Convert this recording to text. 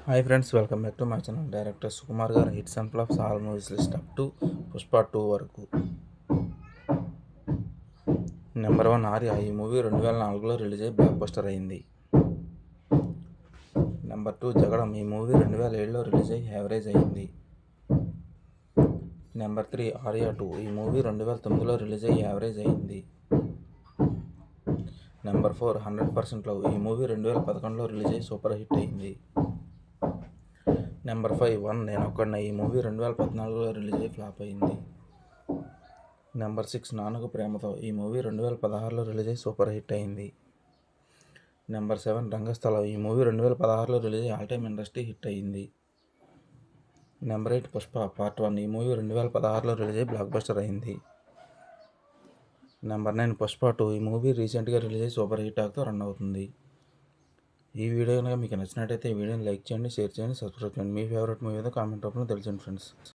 Hi friends, welcome back to my channel. Director Sukumar గారు hits and flops all movies list up to Pushpa 2 వరకు. Number 1 Arya. ఈ movie 2004లో release అయ్యి blockbuster అయింది. Number 2 Jagadam. ఈ movie 2007లో రిలీజ్ అయ్యి యావరేజ్ అయింది. నెంబర్ 3 ఆర్య 2. ఈ మూవీ 2009లో రిలీజ్ అయ్యి యావరేజ్ అయింది. Number 4 100% love. ఈ మూవీ 2011లో రిలీజ్ అయ్యి సూపర్ హిట్ అయింది. Number 5 one Nenokkadine. ఈ మూవీ 2014లో రిలీజ్ అయ్యి ఫ్లాప్ అయింది. నెంబర్ 6 నాన్నకు ప్రేమతో. ఈ మూవీ 2016లో రిలీజ్ అయ్యి సూపర్ హిట్ అయింది. నెంబర్ 7 రంగస్థలం. ఈ మూవీ 2016లో రిలీజ్ అయ్యి ఆల్ టైమ్ ఇండస్ట్రీ హిట్ అయింది. Number 8 Pushpa part 1. ఈ మూవీ 2016లో రిలీజ్ అయ్యి బ్లాక్ బస్టర్ అయింది. నెంబర్ 9 పుష్ప 2. ఈ మూవీ రీసెంట్గా రిలీజ్ అయ్యి సూపర్ హిట్ టాక్తో రన్ అవుతుంది. ఈ వీడియో కనుక మీకు నచ్చినట్టయితే ఈ వీడియోని లైక్ చేయండి, షేర్ చేయండి, సబ్స్క్రైబ్ చేయండి. మీ ఫేవరెట్ మూవీ ఏదో కామెంట్ రూపంలో తెలియజేయండి ఫ్రెండ్స్.